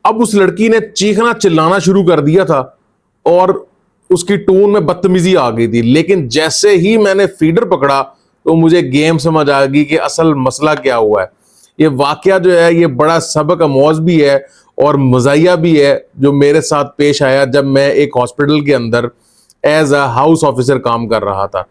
अब उस लड़की ने चीखना चिल्लाना शुरू कर दिया था और उसकी टोन में बदतमीजी आ गई थी। लेकिन जैसे ही मैंने फीडर पकड़ा तो मुझे गेम समझ आ गई कि असल मसला क्या हुआ है। ये वाकया जो है ये बड़ा सबक आमोज भी है और मज़ाहिया भी है, जो मेरे साथ पेश आया जब मैं एक हॉस्पिटल के अंदर एज अ हाउस ऑफिसर काम कर रहा था।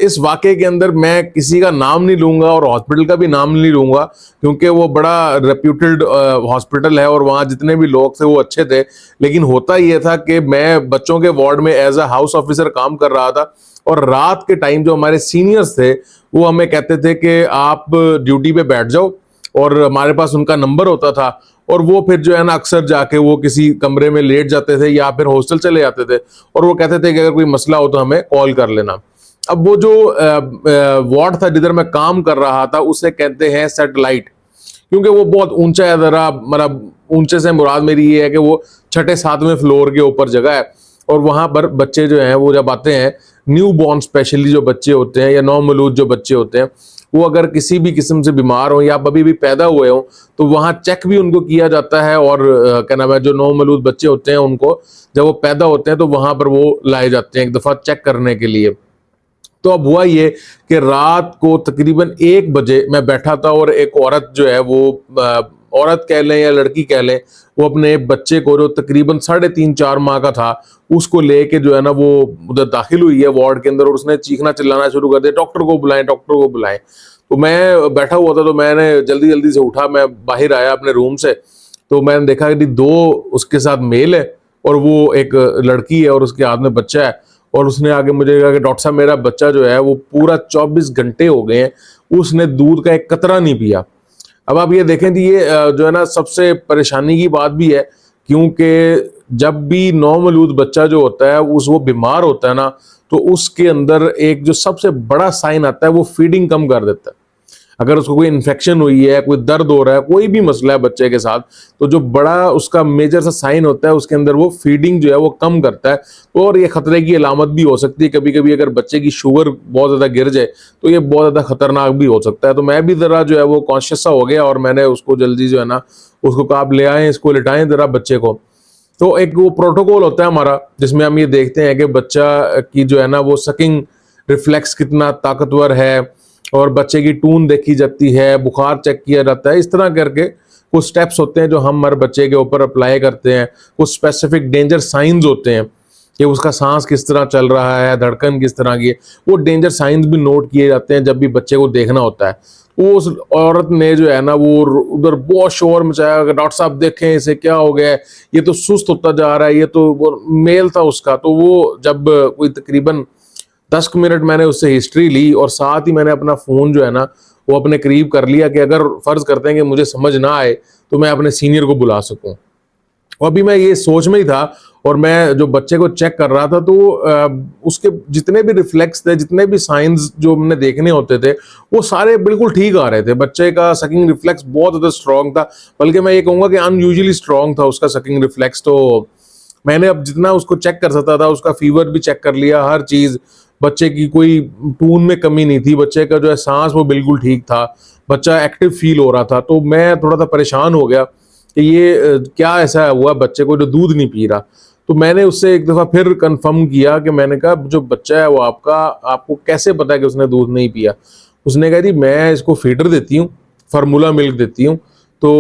इस वाकये के अंदर मैं किसी का नाम नहीं लूंगा और हॉस्पिटल का भी नाम नहीं लूंगा, क्योंकि वो बड़ा रेप्यूटेड हॉस्पिटल है और वहाँ जितने भी लोग थे वो अच्छे थे। लेकिन होता ये था कि मैं बच्चों के वार्ड में एज अ हाउस ऑफिसर काम कर रहा था और रात के टाइम जो हमारे सीनियर्स थे वो हमें कहते थे कि आप ड्यूटी पे बैठ जाओ, और हमारे पास उनका नंबर होता था और वो फिर जो है ना अक्सर जाके वो किसी कमरे में लेट जाते थे या फिर हॉस्टल चले जाते थे और वो कहते थे कि अगर कोई मसला हो तो हमें कॉल कर लेना। अब वो जो वार्ड था जिधर मैं काम कर रहा था उसे कहते हैं सैटेलाइट, क्योंकि वो बहुत ऊंचा है। जरा मतलब ऊंचे से मुराद मेरी ये है कि वो 6-7वें फ्लोर के ऊपर जगह है और वहां पर बच्चे जो हैं वो जब आते हैं, न्यू बॉर्न स्पेशली जो बच्चे होते हैं या नौमौलूद जो बच्चे होते हैं, वो अगर किसी भी किस्म से बीमार हो या अभी भी पैदा हुए हो तो वहाँ चेक भी उनको किया जाता है। और क्या नाम है, जो नौमौलूद बच्चे होते हैं उनको जब वो पैदा होते हैं तो वहां पर वो लाए जाते हैं एक दफा चेक करने के लिए। तो अब हुआ ये कि रात को तकरीबन 1 बजे मैं बैठा था और एक औरत जो है वो औरत कह लें या लड़की कह लें, वो अपने बच्चे को जो तकरीबन 3.5-4 माह का था उसको लेके जो है ना वो उधर दाखिल हुई है वार्ड के अंदर और उसने चीखना चिल्लाना शुरू कर दिया, डॉक्टर को बुलाएं, डॉक्टर को बुलाएं। तो मैं बैठा हुआ था तो मैंने जल्दी जल्दी से उठा, मैं बाहर आया अपने रूम से, तो मैंने देखा कि 2 उसके साथ मेल है और वो एक लड़की है और उसके हाथ में बच्चा है। और उसने आगे मुझे कहा कि डॉक्टर साहब मेरा बच्चा जो है वो पूरा 24 घंटे हो गए हैं उसने दूध का एक कतरा नहीं पिया। अब आप ये देखें कि ये जो है ना सबसे परेशानी की बात भी है, क्योंकि जब भी नौमौलूद बच्चा जो होता है वो बीमार होता है ना, तो उसके अंदर एक जो सबसे बड़ा साइन आता है वो फीडिंग कम कर देता है। अगर उसको कोई इन्फेक्शन हुई है, कोई दर्द हो रहा है, कोई भी मसला है बच्चे के साथ, तो जो बड़ा उसका मेजर सा साइन होता है उसके अंदर वो फीडिंग जो है वो कम करता है। तो और ये खतरे की अलामत भी हो सकती है। कभी कभी अगर बच्चे की शुगर बहुत ज़्यादा गिर जाए तो ये बहुत ज़्यादा खतरनाक भी हो सकता है। तो मैं भी ज़रा जो है वो कॉन्शियस सा हो गया और मैंने उसको जल्दी जो है ना उसको कहा आप ले आएँ, इसको लिटाएं ज़रा बच्चे को। तो एक वो प्रोटोकॉल होता है हमारा जिसमें हम ये देखते हैं कि बच्चा की जो है ना वो सकिंग रिफ्लेक्स कितना ताकतवर है और बच्चे की टून देखी जाती है, बुखार चेक किया जाता है। इस तरह करके कुछ स्टेप्स होते हैं जो हम हर बच्चे के ऊपर अप्लाई करते हैं। कुछ स्पेसिफिक डेंजर साइंस होते हैं कि उसका सांस किस तरह चल रहा है, धड़कन किस तरह की है, वो डेंजर साइंस भी नोट किए जाते हैं जब भी बच्चे को देखना होता है। वो उस औरत ने जो है ना वो उधर बहुत शोर मचाया, डॉक्टर साहब देखें इसे क्या हो गया है, ये तो सुस्त होता जा रहा है, ये तो वो मेल था उसका। तो वो जब कोई तकरीबन 10 मिनट मैंने उससे हिस्ट्री ली और साथ ही मैंने अपना फ़ोन जो है ना वो अपने करीब कर लिया कि अगर फ़र्ज़ करते हैं कि मुझे समझ ना आए तो मैं अपने सीनियर को बुला सकूं। और अभी मैं ये सोच में ही था और मैं जो बच्चे को चेक कर रहा था तो उसके जितने भी रिफ्लेक्स थे, जितने भी साइंस जो हमने देखने होते थे वो सारे बिल्कुल ठीक आ रहे थे। बच्चे का सकिंग रिफ्लेक्स बहुत ज़्यादा स्ट्रॉन्ग था, बल्कि मैं ये कहूँगा कि अनयूजुअली स्ट्रॉन्ग था उसका सकिंग रिफ्लेक्स। तो मैंने अब जितना उसको चेक कर सकता था, उसका फीवर भी चेक कर लिया, हर चीज़। बच्चे की कोई टून में कमी नहीं थी, बच्चे का जो है सांस वो बिल्कुल ठीक था, बच्चा एक्टिव फील हो रहा था। तो मैं थोड़ा सा परेशान हो गया कि ये क्या ऐसा हुआ बच्चे को जो दूध नहीं पी रहा। तो मैंने उससे एक दफ़ा फिर कंफर्म किया कि मैंने कहा जो बच्चा है वो आपको कैसे पता है कि उसने दूध नहीं पिया। उसने कहा जी मैं इसको फीडर देती हूँ, फार्मूला मिल्क देती हूँ। तो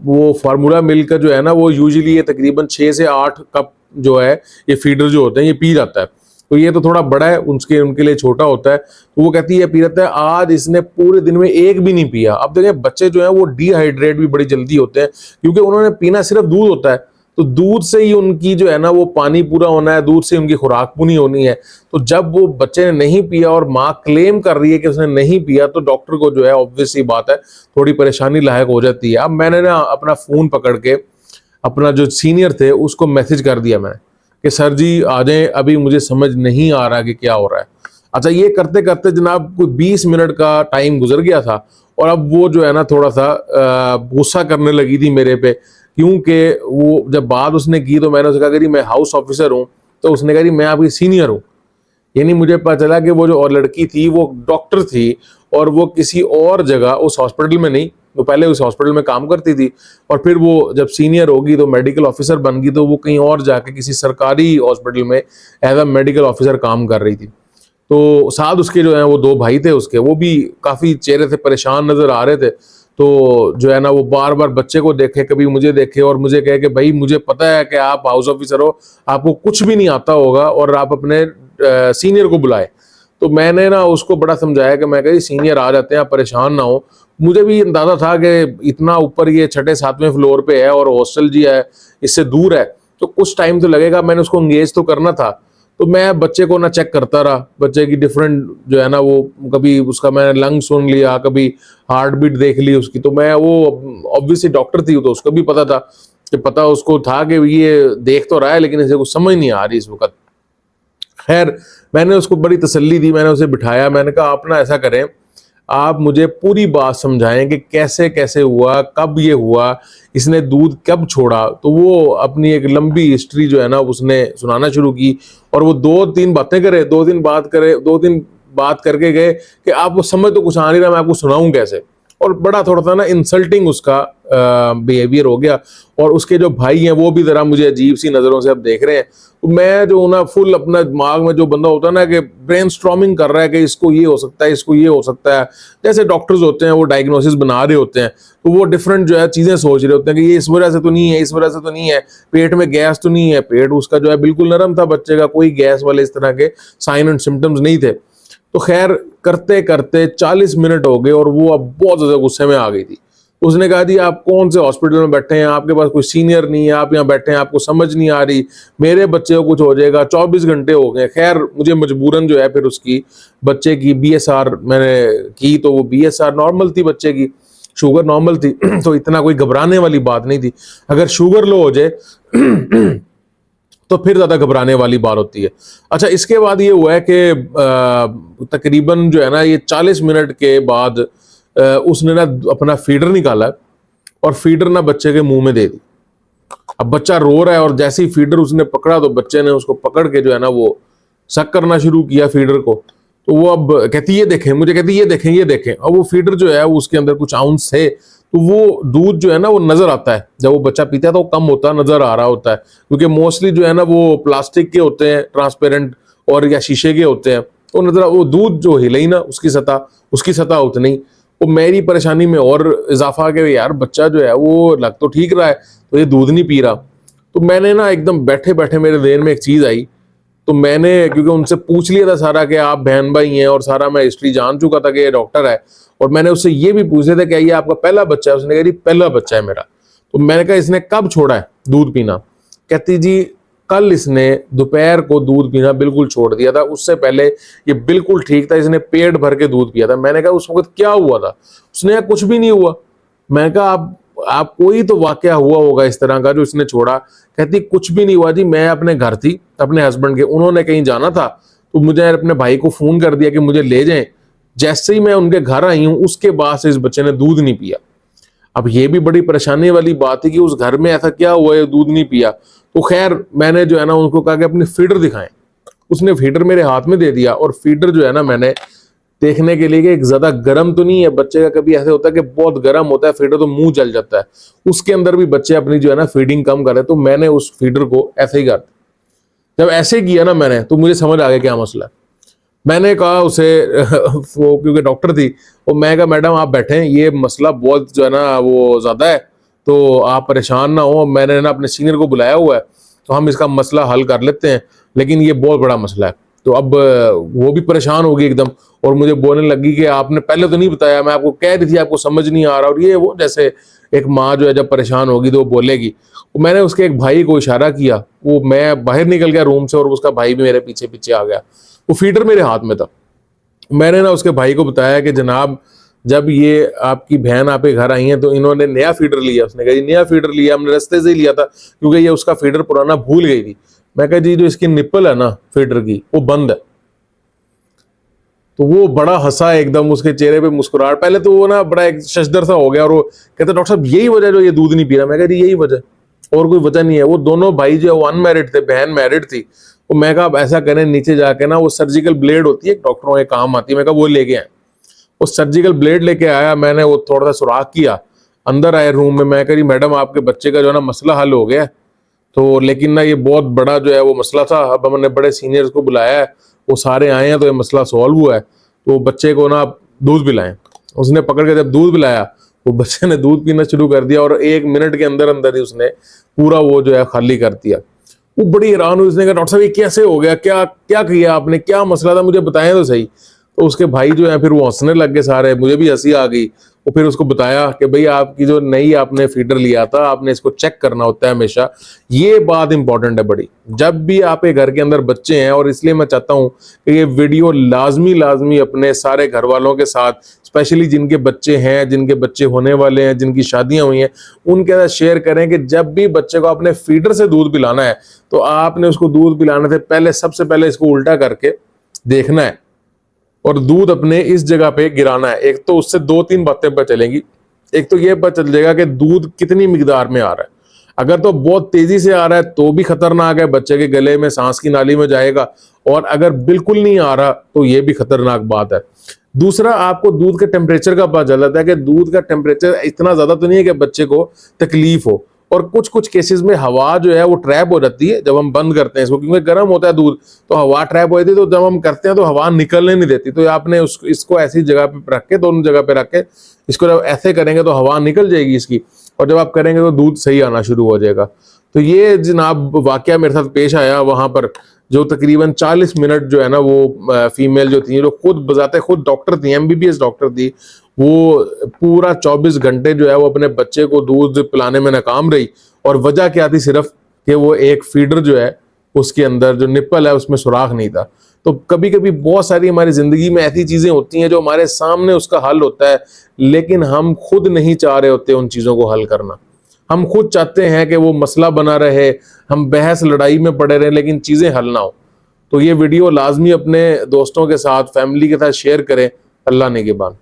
वो फार्मूला मिल्क का जो है ना वो यूजुअली ये तकरीबन 6 से 8 कप जो है ये फीडर जो होते हैं ये पी जाता है। तो ये तो थोड़ा बड़ा है, उनके लिए छोटा होता है। तो वो कहती है पी जाता है, आज इसने पूरे दिन में एक भी नहीं पिया। अब देखें बच्चे जो है वो डिहाइड्रेट भी बड़ी जल्दी होते हैं, क्योंकि उन्होंने पीना सिर्फ दूध होता है। तो दूध से ही उनकी जो है ना वो पानी पूरा होना है, दूध से उनकी खुराक पूरी होनी है। तो जब वो बच्चे ने नहीं पिया और माँ क्लेम कर रही है कि उसने नहीं पिया, तो डॉक्टर को जो है ऑब्वियस सी बात है थोड़ी परेशानी लायक हो जाती है। अब मैंने ना अपना फ़ोन पकड़ के अपना जो सीनियर थे उसको मैसेज कर दिया मैंने कि सर जी आ जाएं, अभी मुझे समझ नहीं आ रहा कि क्या हो रहा है। अच्छा, ये करते करते जनाब कोई 20 मिनट का टाइम गुजर गया था और अब वो जो है ना थोड़ा सा गुस्सा करने लगी थी मेरे पे, क्योंकि वो जब बात उसने की तो मैंने उससे कहा कि मैं हाउस ऑफिसर हूँ। तो उसने कहा कि मैं आपकी सीनियर हूँ। यानी मुझे पता चला कि वो जो और लड़की थी वो डॉक्टर थी और वो किसी और जगह उस हॉस्पिटल में नहीं, वो पहले उस हॉस्पिटल में काम करती थी और फिर वो जब सीनियर होगी तो मेडिकल ऑफिसर बन गई, तो वो कहीं और जाके किसी सरकारी हॉस्पिटल में एज अ मेडिकल ऑफिसर काम कर रही थी। तो साथ उसके जो है वो 2 भाई थे उसके, वो भी काफ़ी चेहरे से परेशान नज़र आ रहे थे। तो जो है ना वो बार बार बच्चे को देखे, कभी मुझे देखे और मुझे कहे कि भाई मुझे पता है कि आप हाउस ऑफिसर हो, आपको कुछ भी नहीं आता होगा और आप अपने सीनियर को बुलाए। तो मैंने ना उसको बड़ा समझाया कि मैं कही सीनियर आ जाते हैं, आप परेशान ना हो। मुझे भी अंदाजा था कि इतना ऊपर ये 6-7वें फ्लोर पे है और हॉस्टल जी है, इससे दूर है, तो कुछ टाइम तो लगेगा, मैंने उसको एंगेज तो करना था। तो मैं बच्चे को ना चेक करता रहा, बच्चे की डिफरेंट जो है ना वो, कभी उसका मैंने लंग सुन लिया, कभी हार्ट बीट देख ली उसकी। तो मैं वो ऑब्वियसली डॉक्टर थी तो उसको भी पता था, कि पता उसको था कि ये देख तो रहा है लेकिन इसे कुछ समझ नहीं आ रही इस वक्त। खैर मैंने उसको बड़ी तसल्ली दी, मैंने उसे बिठाया, मैंने कहा आप ना ऐसा करें, आप मुझे पूरी बात समझाएं कि कैसे कैसे हुआ, कब ये हुआ, इसने दूध कब छोड़ा। तो वो अपनी एक लंबी हिस्ट्री जो है ना उसने सुनाना शुरू की और वो 2-3 बातें करे, 2-3 बात करके गए कि आपको समझ तो कुछ आ नहीं रहा, मैं आपको सुनाऊं कैसे। और बड़ा थोड़ा सा ना इंसल्टिंग उसका बिहेवियर हो गया। और उसके जो भाई हैं वो भी जरा मुझे अजीब सी नज़रों से अब देख रहे हैं। तो मैं जो ना फुल अपना दिमाग में जो बंदा होता है ना कि ब्रेनस्टॉर्मिंग कर रहा है कि इसको ये हो सकता है, इसको ये हो सकता है, जैसे डॉक्टर्स होते हैं वो डायग्नोसिस बना रहे होते हैं, तो वो डिफरेंट जो है चीज़ें सोच रहे होते हैं कि ये इस वजह से तो नहीं है, इस वजह से तो नहीं है, पेट में गैस तो नहीं है, पेट उसका जो है बिल्कुल नरम था बच्चे का, कोई गैस वाले इस तरह के साइन एंड सिम्टम्स नहीं थे। तो खैर करते करते 40 मिनट हो गए और वो अब बहुत ज़्यादा गुस्से में आ गई थी। उसने कहा जी आप कौन से हॉस्पिटल में बैठे हैं, आपके पास कोई सीनियर नहीं है, आप यहाँ बैठे हैं, आपको समझ नहीं आ रही, मेरे बच्चे को कुछ हो जाएगा, 24 घंटे हो गए। खैर मुझे मजबूरन जो है फिर उसकी बच्चे की BSR मैंने की, तो वो BSR नॉर्मल थी, बच्चे की शुगर नॉर्मल थी तो इतना कोई घबराने वाली बात नहीं थी। अगर शुगर लो हो जाए तो फिर ज़्यादा घबराने वाली बात होती है। अच्छा इसके बाद ये हुआ है कि तकरीबन जो है ना ये 40 मिनट के बाद उसने ना अपना फीडर निकाला और फीडर ना बच्चे के मुंह में दे दी। अब बच्चा रो रहा है और जैसे ही फीडर उसने पकड़ा तो बच्चे ने उसको पकड़ के जो है ना वो सक करना शुरू किया फीडर को। तो वो अब कहती ये देखें, मुझे कहती ये देखें ये देखें। अब वो फीडर जो है उसके अंदर कुछ आउंस है, तो वो दूध जो है ना वो नजर आता है, जब वो बच्चा पीता है तो वो कम होता है, नजर आ रहा होता है, क्योंकि मोस्टली जो है ना वो प्लास्टिक के होते हैं ट्रांसपेरेंट और या शीशे के होते हैं, तो नजर वो दूध जो हिले ही ना उसकी सतह उतनी। वो मेरी परेशानी में और इजाफा आ गया, यार बच्चा जो है वो लग तो ठीक रहा है तो ये दूध नहीं पी रहा। तो मैंने ना एकदम बैठे बैठे मेरे ध्यान में एक चीज आई, तो मैंने क्योंकि उनसे पूछ लिया था सारा कि आप बहन भाई हैं और सारा मैं हिस्ट्री जान चुका था कि ये डॉक्टर है, और मैंने उससे ये भी पूछे थे कि ये आपका पहला बच्चा है। उसने कहा पहला बच्चा है मेरा। तो मैंने कहा इसने कब छोड़ा है दूध पीना? कहती जी कल इसने दोपहर को दूध पीना बिल्कुल छोड़ दिया था, उससे पहले ये बिल्कुल ठीक था, इसने पेट भर के दूध पिया था। मैंने कहा उस वक्त क्या हुआ था? उसने कहा कुछ भी नहीं हुआ। मैंने कहा आप कोई तो वाकया हुआ होगा इस तरह का जो इसने छोड़ा। कहती कुछ भी नहीं हुआ जी, मैं अपने घर थी अपने हस्बैंड के, उन्होंने कहीं जाना था तो मुझे अपने भाई को फोन कर दिया कि मुझे ले जाएं। जैसे ही मैं उनके घर आई हूं उसके बाद से इस बच्चे ने दूध नहीं पिया। अब ये भी बड़ी परेशानी वाली बात है कि उस घर में ऐसा क्या हुआ है दूध नहीं पिया। तो खैर मैंने जो है ना उनको कहा कि अपनी फीडर दिखाएं। उसने फीडर मेरे हाथ में दे दिया और फीडर जो है ना मैंने देखने के लिए कि एक ज्यादा गर्म तो नहीं है, बच्चे का कभी ऐसे होता है कि बहुत गर्म होता है फीडर तो मुंह जल जाता है, उसके अंदर भी बच्चे अपनी जो है ना फीडिंग कम कर रहे। तो मैंने उस फीडर को ऐसे ही कर, जब ऐसे किया ना मैंने तो मुझे समझ आ गया क्या मसला है। मैंने कहा उसे वो क्योंकि डॉक्टर थी, वो मैं कहा मैडम आप बैठे, ये मसला बहुत जो है ना वो ज्यादा है, तो आप परेशान ना हो, मैंने ना अपने सीनियर को बुलाया हुआ है तो हम इसका मसला हल कर लेते हैं, लेकिन ये बहुत बड़ा मसला है। तो अब वो भी परेशान होगी एकदम और मुझे बोलने लगी कि आपने पहले तो नहीं बताया, मैं आपको कह रही थी आपको समझ नहीं आ रहा, और ये वो जैसे एक माँ जो है जब परेशान होगी तो वो बोलेगी। तो मैंने उसके एक भाई को इशारा किया, वो मैं बाहर निकल गया रूम से और उसका भाई भी मेरे पीछे पीछे आ गया। वो फीडर मेरे हाथ में था। मैंने ना उसके भाई को बताया कि जनाब जब ये आपकी बहन आपके घर आई है तो इन्होंने नया फीडर लिया। उसने कहा नया फीडर लिया, हमने रास्ते से ही लिया था क्योंकि ये उसका फीडर पुराना भूल गई थी। मैं कहा जी जो इसकी निप्पल है ना फीडर की वो बंद है। तो वो बड़ा हंसा एकदम, उसके चेहरे पे मुस्कुराहट, पहले तो वो ना बड़ा एक शशदर सा हो गया और वो कहता डॉक्टर साहब यही वजह जो ये दूध नहीं पी रहा। मैं कहा जी यही वजह, और कोई वजह नहीं है। वो दोनों भाई जो है वो अनमैरिड थे, बहन मैरिड थी। तो मैं कहा अब ऐसा करें नीचे जाके ना वो सर्जिकल ब्लेड होती है डॉक्टरों के काम आती है, मैं कहा वो लेके आए। वो सर्जिकल ब्लेड लेके आया, मैंने वो थोड़ा सा सुराख किया, अंदर आए रूम में, मैं कह रही मैडम आपके बच्चे का जो है ना मसला हल हो गया। तो लेकिन ना ये बहुत बड़ा जो है वो मसला था, अब हमने बड़े सीनियर्स को बुलाया है, वो सारे आए हैं, तो ये मसला सॉल्व हुआ है, तो बच्चे को ना दूध पिलाएं। उसने पकड़ के जब दूध पिलाया, वो बच्चे ने दूध पीना शुरू कर दिया और 1 मिनट के अंदर अंदर ही उसने पूरा वो जो है खाली कर दिया। वो बड़ी हैरान हुई, उसने कहा डॉक्टर साहब ये कैसे हो गया, क्या क्या किया आपने, क्या मसला था, मुझे बताएं तो सही। तो उसके भाई जो है फिर वो हंसने लग गए सारे, मुझे भी हंसी आ गई। वो फिर उसको बताया कि भाई आपकी जो नई आपने फीडर लिया था, आपने इसको चेक करना होता है हमेशा, ये बात इंपॉर्टेंट है बड़ी, जब भी आपके घर के अंदर बच्चे हैं। और इसलिए मैं चाहता हूं कि ये वीडियो लाजमी अपने सारे घर वालों के साथ, स्पेशली जिनके बच्चे हैं, जिनके बच्चे होने वाले हैं, जिनकी शादियां हुई हैं, उनके साथ शेयर करें कि जब भी बच्चे को अपने फीडर से दूध पिलाना है तो आपने उसको दूध पिलाने से पहले सबसे पहले इसको उल्टा करके देखना है और दूध अपने इस जगह पे गिराना है। एक तो उससे 2-3 बातें पता चलेंगी। एक तो ये पता चल जाएगा कि दूध कितनी मिकदार में आ रहा है। अगर तो बहुत तेजी से आ रहा है तो भी खतरनाक है, बच्चे के गले में, सांस की नाली में जाएगा। और अगर बिल्कुल नहीं आ रहा तो ये भी खतरनाक बात है। दूसरा, आपको दूध के टेम्परेचर का पता चल जाता है कि दूध का टेम्परेचर इतना ज्यादा तो नहीं है कि बच्चे को तकलीफ हो। और कुछ कुछ केसेस में हवा जो है वो ट्रैप हो जाती है जब हम बंद करते हैं इसको, क्योंकि गर्म होता है दूध, तो हवा ट्रैप हो जाती है। तो जब हम करते हैं तो हवा निकलने नहीं देती। तो आपने इसको ऐसी जगह पे रख के, दोनों जगह पे रख के इसको जब ऐसे करेंगे तो हवा निकल जाएगी इसकी, और जब आप करेंगे तो दूध सही आना शुरू हो जाएगा। तो ये जनाब वाकया मेरे साथ पेश आया वहां पर, जो तकरीबन 40 मिनट जो है ना वो फीमेल जो थी, जो खुद बजाते खुद डॉक्टर थी, MBBS डॉक्टर थी, वो पूरा 24 घंटे जो है वो अपने बच्चे को दूध पिलाने में नाकाम रही। और वजह क्या थी? सिर्फ कि वो एक फीडर जो है उसके अंदर जो निप्पल है उसमें सुराख नहीं था। तो कभी कभी बहुत सारी हमारी जिंदगी में ऐसी चीजें होती हैं जो हमारे सामने उसका हल होता है, लेकिन हम खुद नहीं चाह रहे होते उन चीजों को हल करना। हम खुद चाहते हैं कि वो मसला बना रहे, हम बहस लड़ाई में पड़े रहें, लेकिन चीजें हल ना हो। तो ये वीडियो लाजमी अपने दोस्तों के साथ, फैमिली के साथ शेयर करें। अल्लाह ने के बाद।